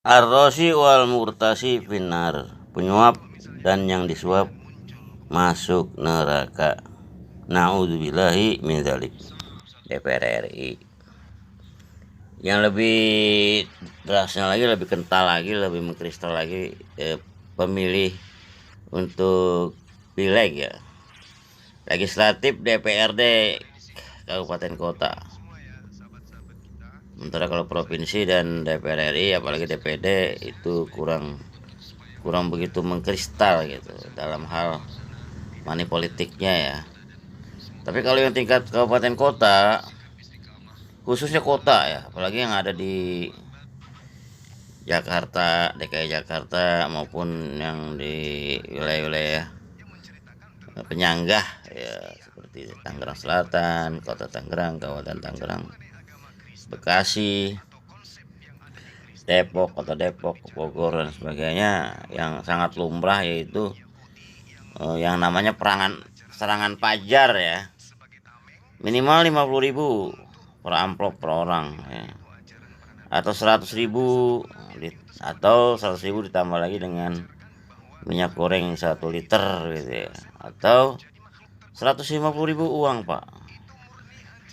Ar-Rosi wal murtasi finnar, penyuap dan yang disuap masuk neraka. Na'udzubillahi min dzalik. DPR RI. Yang lebih derasnya lagi, lebih kental lagi, lebih mengkristal lagi pemilih untuk pileg ya, legislatif DPRD kabupaten kota. Sementara kalau provinsi dan DPR RI apalagi DPD itu kurang begitu mengkristal gitu dalam hal money politiknya ya. Tapi kalau yang tingkat kabupaten kota, khususnya kota ya, apalagi yang ada di Jakarta, DKI Jakarta maupun yang di wilayah-wilayah penyanggah ya, seperti Tangerang Selatan, Kota Tangerang, Kabupaten Tangerang, Bekasi, Depok, Kota Depok, Bogor dan sebagainya, yang sangat lumrah yaitu yang namanya serangan pajar ya, minimal 50.000 per amplop per orang ya, atau 100.000 atau 100.000 ditambah lagi dengan minyak goreng 1 liter gitu ya, atau 150.000 uang pak.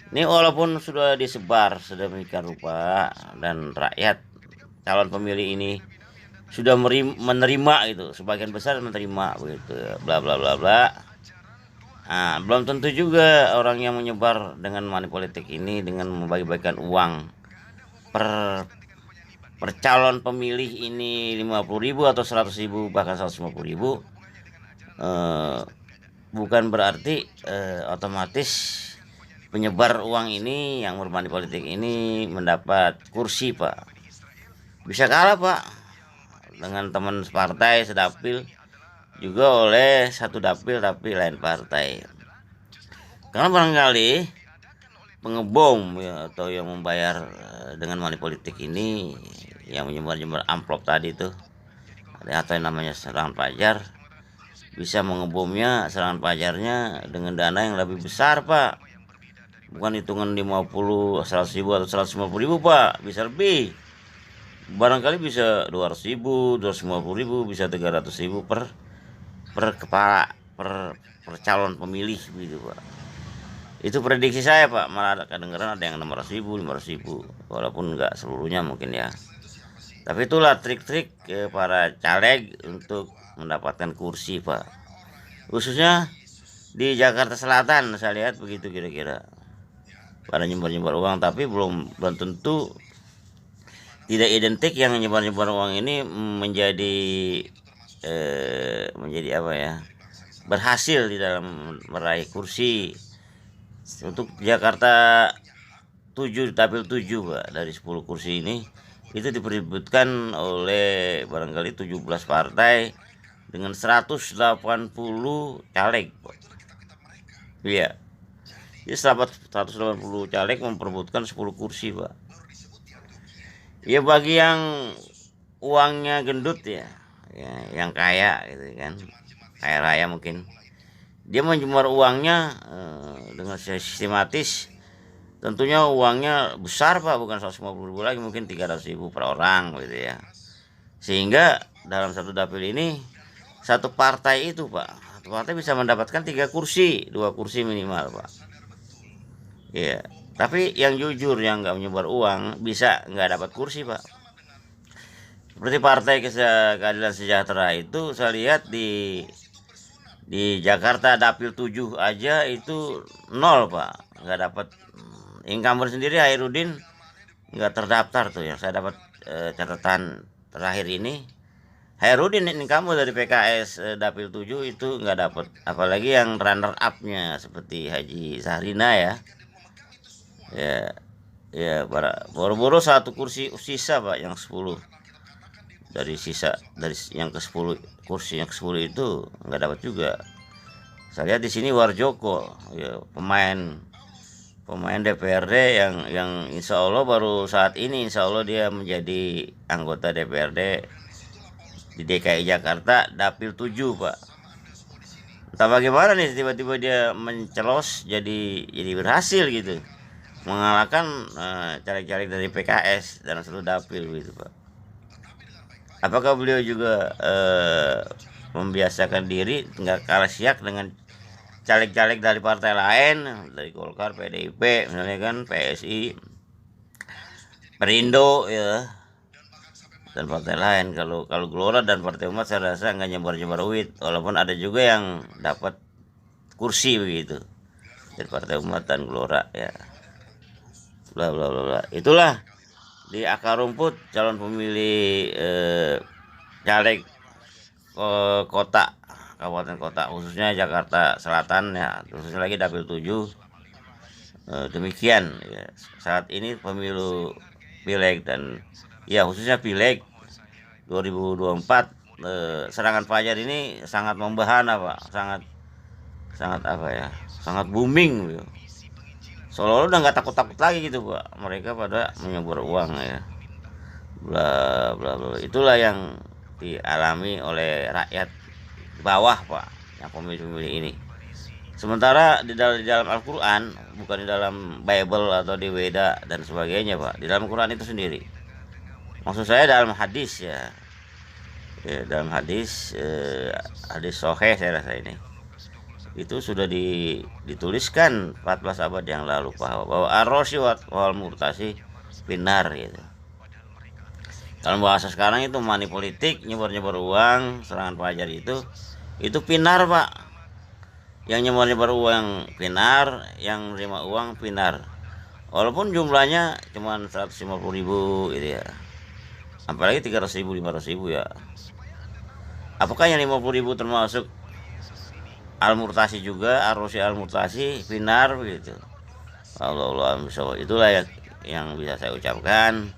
Ini walaupun sudah disebar sedemikian rupa dan rakyat calon pemilih ini sudah menerima gitu, sebagian besar menerima begitu, bla bla bla bla. Nah, belum tentu juga orang yang menyebar dengan money politik ini dengan membagi-bagikan uang per calon pemilih ini 50.000 atau 100.000 bahkan 150.000 bukan berarti otomatis penyebar uang ini yang bermoney politik ini mendapat kursi pak. Bisa kalah pak dengan teman separtai sedapil juga oleh satu dapil tapi lain partai, karena barangkali pengebom ya, atau yang membayar dengan money politik ini yang menyebar amplop tadi tuh atau yang namanya serangan pajar, bisa mengebomnya serangan pajarnya dengan dana yang lebih besar pak, bukan hitungan 50, 100.000 atau 150.000 pak, bisa lebih, barangkali bisa 200.000, 250.000, bisa 300.000 per kepala per calon pemilih gitu pak. Itu prediksi saya pak, malah ada kedengeran ada yang 600.000, walaupun nggak seluruhnya mungkin ya. Tapi itulah trik-trik para caleg untuk mendapatkan kursi pak, khususnya di Jakarta Selatan saya lihat begitu kira-kira, pada nyebar-nyebar uang, tapi belum tentu tidak identik yang nyebar-nyebar uang ini menjadi apa ya, berhasil di dalam meraih kursi. Untuk Jakarta 7 dapil 7 Pak, dari 10 kursi ini itu diperebutkan oleh barangkali 17 partai dengan 180 caleg Pak. Iya. Jadi 180 caleg memperebutkan 10 kursi Pak. Ya bagi yang uangnya gendut ya, yang kaya gitu kan, kaya raya mungkin, dia menjemur uangnya dengan sistematis, tentunya uangnya besar pak, bukan 150.000 lagi, mungkin 300.000 per orang gitu ya, sehingga dalam satu dapil ini satu partai itu pak, satu partai bisa mendapatkan 3 kursi, 2 kursi minimal pak. Ya, tapi yang jujur yang nggak menyebar uang bisa nggak dapat kursi pak. Seperti Partai Keadilan Sejahtera itu saya lihat di Jakarta dapil 7 aja itu 0 pak, nggak dapat. Incumbent sendiri Hairudin nggak terdaftar tuh, yang saya dapat catatan terakhir ini. Hairudin incumbent dari PKS dapil 7 itu nggak dapat, apalagi yang runner up-nya seperti Haji Sahrina ya. Ya boro-boro 1 kursi sisa pak, yang 10 dari yang ke 10 kursi yang ke 10 itu nggak dapat juga. Saya lihat di sini Warjoko ya, pemain DPRD yang insya Allah baru saat ini insya Allah dia menjadi anggota DPRD di DKI Jakarta dapil 7 pak. Entah bagaimana nih tiba-tiba dia mencelos jadi berhasil gitu, mengalahkan caleg-caleg dari PKS dalam satu dapil gitu pak. Apakah beliau juga membiasakan diri nggak kalah siak dengan caleg-caleg dari partai lain, dari Golkar, PDIP, misalnya kan, PSI, Perindo ya, dan partai lain. Kalau kalau Gelora dan Partai Umat saya rasa nggak nyebar-nyebar duit, walaupun ada juga yang dapat kursi begitu dari Partai Umat dan Gelora ya. Bla bla bla bla. Itulah di akar rumput calon pemilih caleg kota, kabupaten kota, khususnya Jakarta Selatan ya, khususnya lagi dapil 7. Demikian ya, saat ini pemilu pileg dan ya khususnya pileg 2024, serangan fajar ini sangat membahana Pak, sangat sangat apa ya, sangat booming gitu. Seolah-olah udah nggak takut-takut lagi gitu Pak, mereka pada menyebur uang ya, bla bla bla. Itulah yang dialami oleh rakyat bawah Pak, yang pemilih-pemilih ini. Sementara di dalam Al-Quran, bukan di dalam Bible atau di Weda dan sebagainya Pak, di dalam Quran itu sendiri. Maksud saya dalam hadis ya, dalam hadis, hadis soheh saya rasa ini. Itu sudah dituliskan 14 abad yang lalu bahwa ar-rosy wal murtasi binar gitu. Dalam bahasa sekarang itu money politik, nyebar-nyebar uang, serangan fajar itu pinar Pak. Yang nyebar-nyebar uang pinar, yang menerima uang pinar. Walaupun jumlahnya cuma 150.000 gitu ya. Apalagi 300.000, 500.000 ya. Apakah yang 50.000 termasuk al-murtasi juga, ar-rosy al-murtasi, pinar begitu. Allah itulah yang bisa saya ucapkan.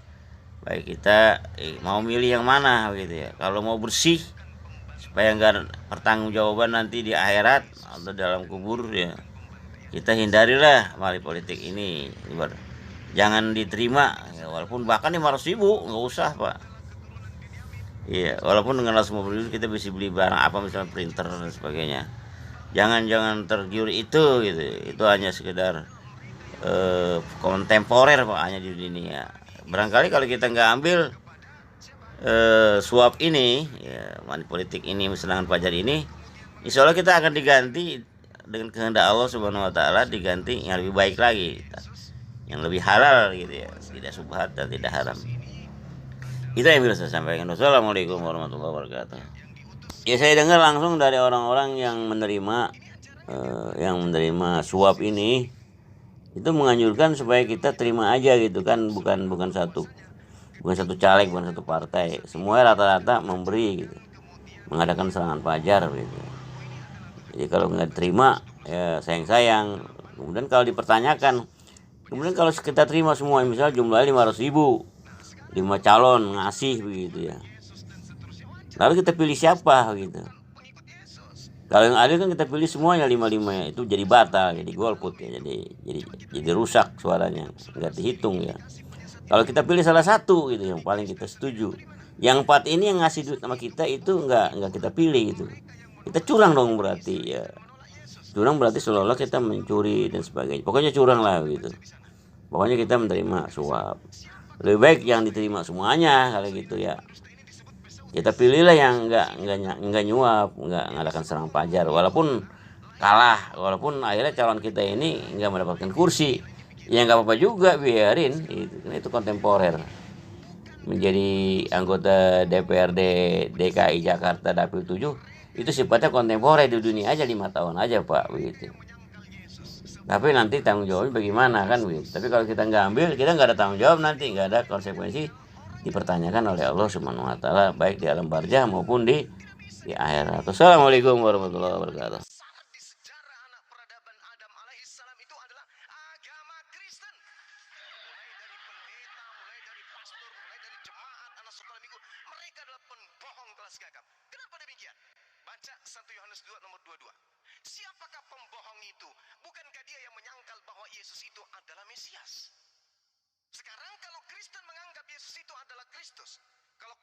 Baik kita mau milih yang mana gitu ya. Kalau mau bersih supaya enggak pertanggungjawaban nanti di akhirat atau dalam kubur ya, kita hindarilah mali politik ini. Jangan diterima ya, walaupun bahkan 500.000 nggak usah Pak. Iya, walaupun dengan 150.000 kita bisa beli barang apa misalnya printer dan sebagainya. Jangan tergiur itu gitu. Itu hanya sekedar kontemporer Pak, hanya di dunia. Barangkali kalau kita nggak ambil suap ini ya, money politik ini, serangan fajar ini, insya Allah kita akan diganti dengan kehendak Allah Subhanahu Wa Taala, diganti yang lebih baik lagi, yang lebih halal gitu ya, tidak subhat dan tidak haram. Itu yang bisa saya sampaikan. Wassalamualaikum warahmatullahi wabarakatuh. Ya saya dengar langsung dari orang-orang yang menerima suap ini, itu menganjurkan supaya kita terima aja gitu kan, bukan satu caleg, bukan satu partai, semua rata-rata memberi gitu, mengadakan serangan fajar gitu. Jadi kalau nggak terima ya sayang. Kemudian kalau dipertanyakan, kemudian kalau kita terima semua, misalnya jumlahnya 500.000, 5 calon ngasih begitu ya, lalu kita pilih siapa gitu. Kalau yang adil kan kita pilih semuanya 55 ya, itu jadi batal, jadi golput ya, jadi rusak suaranya, nggak dihitung ya. Kalau kita pilih salah satu gitu yang paling kita setuju, yang 4 ini yang ngasih duit sama kita itu nggak kita pilih gitu, kita curang dong berarti ya. Curang berarti seolah-olah kita mencuri dan sebagainya. Pokoknya curang lah gitu. Pokoknya kita menerima suap. Lebih baik yang diterima semuanya kalau gitu ya. Kita pilihlah yang nggak nyuap, nggak ngadakan serang fajar, walaupun kalah, walaupun akhirnya calon kita ini nggak mendapatkan kursi, ya nggak apa-apa juga, biarin itu kontemporer. Menjadi anggota DPRD DKI Jakarta dapil 7 itu sifatnya kontemporer, di dunia aja 5 tahun aja Pak begitu. Tapi nanti tanggung jawabnya bagaimana kan begitu. Tapi kalau kita nggak ambil, kita nggak ada tanggung jawab, nanti nggak ada konsekuensi, dipertanyakan oleh Allah Subhanahu Wa Taala, baik di alam barzah maupun di akhirat. Assalamualaikum warahmatullahi wabarakatuh. Kenapa demikian? Baca 1 Yohanes 2 nomor 22. Siapakah pembohong itu? Bukankah dia yang menyangkal bahwa Yesus itu adalah Mesias? Sekarang kalau Kristen menganggap Yesus itu adalah Kristus, kalau